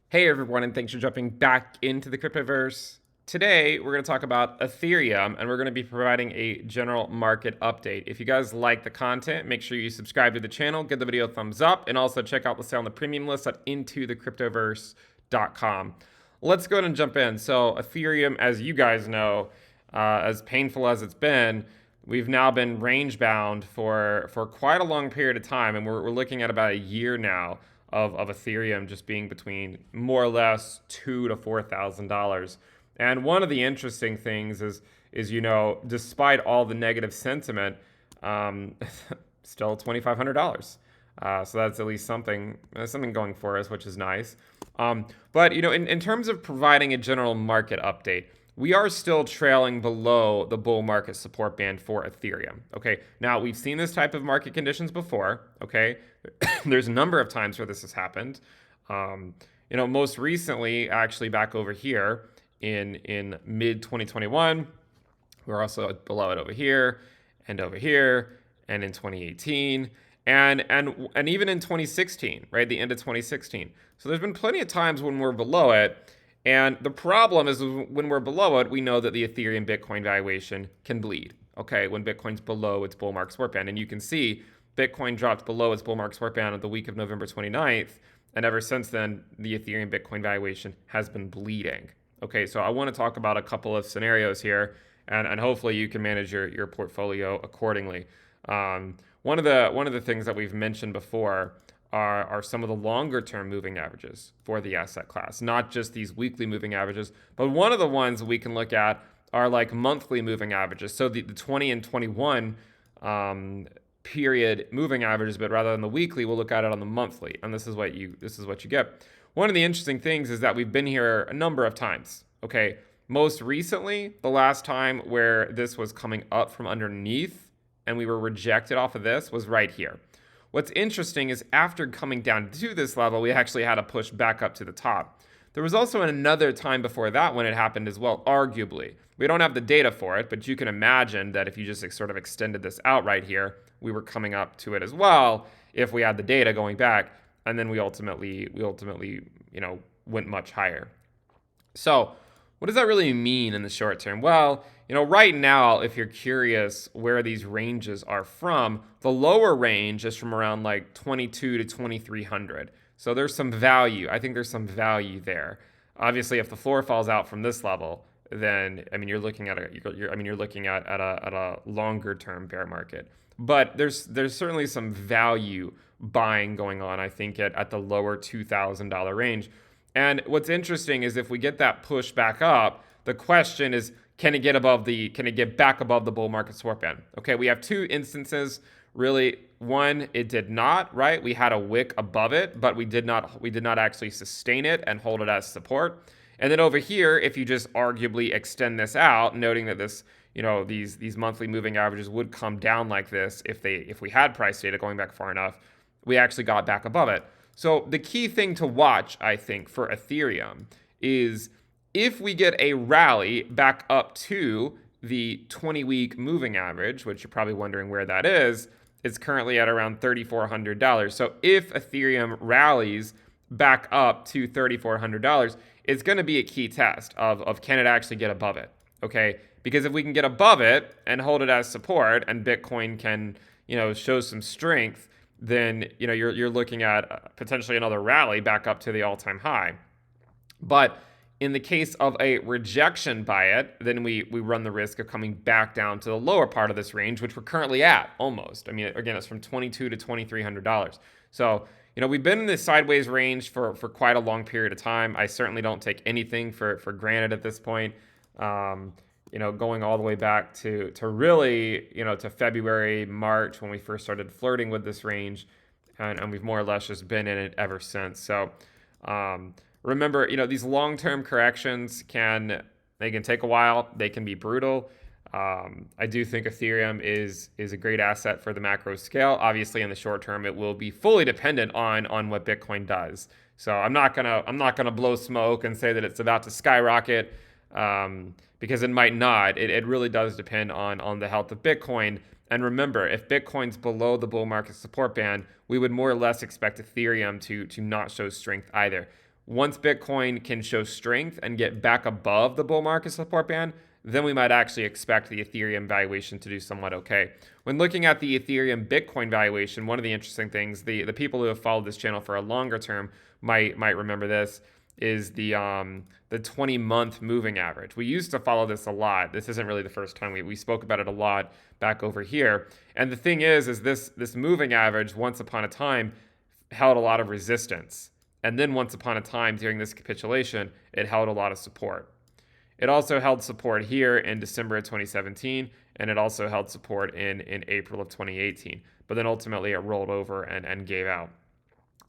Hey everyone, and thanks for jumping back into the cryptoverse. Today, we're going to talk about Ethereum, and we're going to be providing a general market update. If you guys like the content, make sure you subscribe to the channel, give the video a thumbs up, and also check out the sale on the premium list at intothecryptoverse.com. Let's go ahead and jump in. So, Ethereum, as you guys know, as painful as it's been, we've now been range bound for quite a long period of time, and we're looking at about a year now of Ethereum just being between more or less $2,000 to $4,000. And one of the interesting things is despite all the negative sentiment, um, still $2,500. So that's at least something going for us, which is nice. But in terms of providing a general market update, we are still trailing below the bull market support band for Ethereum. Okay, now we've seen this type of market conditions before. Okay, there's a number of times where this has happened. Most recently, actually back over here in mid 2021, we're also below it over here and over here, and in 2018 and even in 2016, right? The end of 2016. So there's been plenty of times when we're below it. And the problem is when we're below it, we know that the Ethereum Bitcoin valuation can bleed. Okay, when Bitcoin's below its bull market support band. And you can see Bitcoin dropped below its bull market support band on the week of November 29th. And ever since then, the Ethereum Bitcoin valuation has been bleeding. Okay, so I want to talk about a couple of scenarios here, and hopefully you can manage your portfolio accordingly. One of the things that we've mentioned before are some of the longer term moving averages for the asset class, not just these weekly moving averages, but one of the ones we can look at are like monthly moving averages. So the 20 and 21 period moving averages, but rather than the weekly, we'll look at it on the monthly, and this is what you get. One of the interesting things is that we've been here a number of times. Okay, most recently, the last time where this was coming up from underneath and we were rejected off of this was right here. What's interesting is after coming down to this level, we actually had to push back up to the top. There was also another time before that when it happened as well, arguably. We don't have the data for it, but you can imagine that if you just sort of extended this out right here, we were coming up to it as well if we had the data going back, and then we ultimately went much higher. So, what does that really mean in the short term? Well, right now, if you're curious where these ranges are from, the lower range is from around like 22 to 2300. So there's some value. I think there's some value there. Obviously, if the floor falls out from this level, then you're looking at a longer term bear market. But there's certainly some value buying going on, I think, at the lower $2,000 range. And what's interesting is if we get that push back up, the question is, can it get back above the bull market support band? Okay, we have two instances. Really, one, it did not, right? We had a wick above it, but we did not actually sustain it and hold it as support. And then over here, if you just arguably extend this out, noting that this, these monthly moving averages would come down like this if we had price data going back far enough, we actually got back above it. So the key thing to watch, I think, for Ethereum is if we get a rally back up to the 20-week moving average, which you're probably wondering where that is, it's currently at around $3,400. So if Ethereum rallies back up to $3,400, it's going to be a key test of can it actually get above it, okay? Because if we can get above it and hold it as support and Bitcoin can, show some strength, then you're looking at potentially another rally back up to the all-time high. But in the case of a rejection by it, then we run the risk of coming back down to the lower part of this range, which we're currently at almost. Again, it's from $2,200 to $2,300. So we've been in this sideways range for quite a long period of time. I certainly don't take anything for granted at this point. Going all the way back to really, to February, March, when we first started flirting with this range, and we've more or less just been in it ever since. So remember, these long-term corrections can take a while. They can be brutal. I do think Ethereum is a great asset for the macro scale. Obviously, in the short term, it will be fully dependent on what Bitcoin does. So I'm not gonna blow smoke and say that it's about to skyrocket. Because it might not. It really does depend on the health of Bitcoin. And remember, if Bitcoin's below the bull market support band, we would more or less expect Ethereum to not show strength either. Once Bitcoin can show strength and get back above the bull market support band, then we might actually expect the Ethereum valuation to do somewhat okay. When looking at the Ethereum Bitcoin valuation, one of the interesting things, the people who have followed this channel for a longer term might remember this, is the 20-month moving average. We used to follow this a lot. This isn't really the first time. We spoke about it a lot back over here. And the thing is this moving average, once upon a time, held a lot of resistance. And then once upon a time during this capitulation, it held a lot of support. It also held support here in December of 2017, and it also held support in April of 2018. But then ultimately it rolled over and gave out.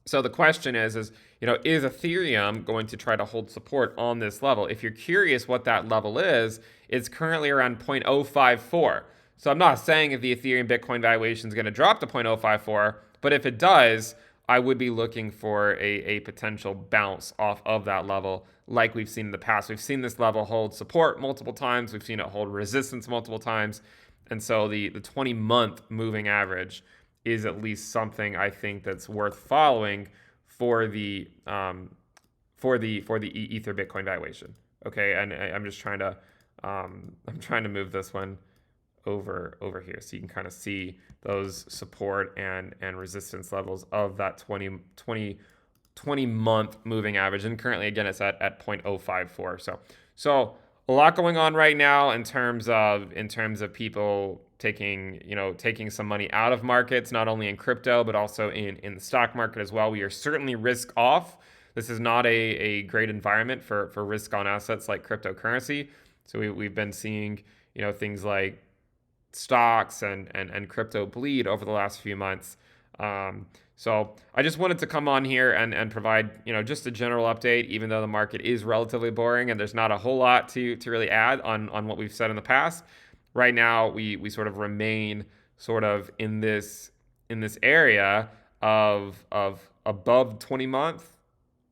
So the question is Ethereum going to try to hold support on this level? If you're curious what that level is, it's currently around 0.054. So I'm not saying if the Ethereum Bitcoin valuation is going to drop to 0.054, but if it does, I would be looking for a potential bounce off of that level like we've seen in the past. We've seen this level hold support multiple times. We've seen it hold resistance multiple times. And so the 20-month moving average is at least something I think that's worth following for the Ether Bitcoin valuation. Okay, and I'm just trying to move this one over here so you can kind of see those support and resistance levels of that 20 month moving average. And currently, again, it's at 0.054. So a lot going on right now in terms of people taking some money out of markets, not only in crypto, but also in the stock market as well. We are certainly risk off. This is not a great environment for risk on assets like cryptocurrency. So we've been seeing, things like stocks and crypto bleed over the last few months. So I just wanted to come on here and provide, just a general update, even though the market is relatively boring and there's not a whole lot to really add on what we've said in the past. Right now, we sort of remain sort of in this area of above 20 month,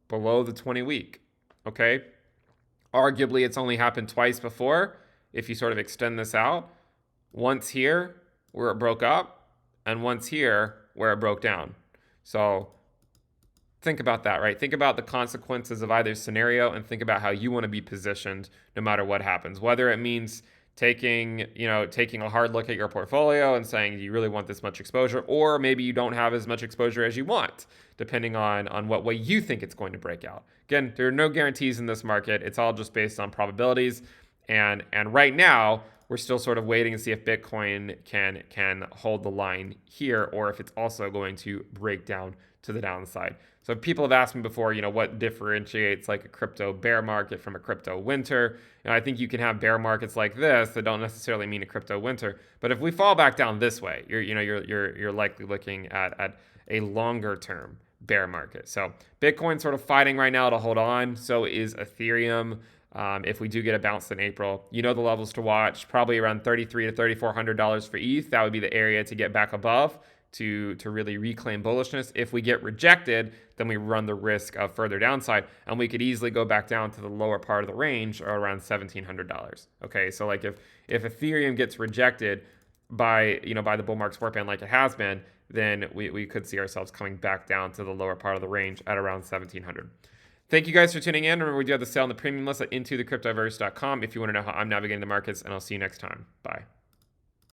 below the 20 week. Okay. Arguably, it's only happened twice before. If you sort of extend this out, once here where it broke up, and once here where it broke down. So think about that, right? Think about the consequences of either scenario and think about how you want to be positioned no matter what happens. Whether it means taking a hard look at your portfolio and saying, do you really want this much exposure? Or maybe you don't have as much exposure as you want, depending on what way you think it's going to break out. Again, there are no guarantees in this market. It's all just based on probabilities. And right now, we're still sort of waiting to see if Bitcoin can hold the line here or if it's also going to break down to the downside. So people have asked me before, what differentiates like a crypto bear market from a crypto winter. I think you can have bear markets like this that don't necessarily mean a crypto winter. But if we fall back down this way, you're likely looking at a longer term bear market. So Bitcoin's sort of fighting right now to hold on. So is Ethereum. If we do get a bounce in April, the levels to watch, probably around $3,300 to $3,400 for ETH. That would be the area to get back above to really reclaim bullishness. If we get rejected, then we run the risk of further downside, and we could easily go back down to the lower part of the range or around $1,700. Okay, so like if Ethereum gets rejected by the bull market support band like it has been, then we could see ourselves coming back down to the lower part of the range at around 1,700. Thank you guys for tuning in. Remember, we do have the sale on the premium list at intothecryptoverse.com if you want to know how I'm navigating the markets, and I'll see you next time. Bye.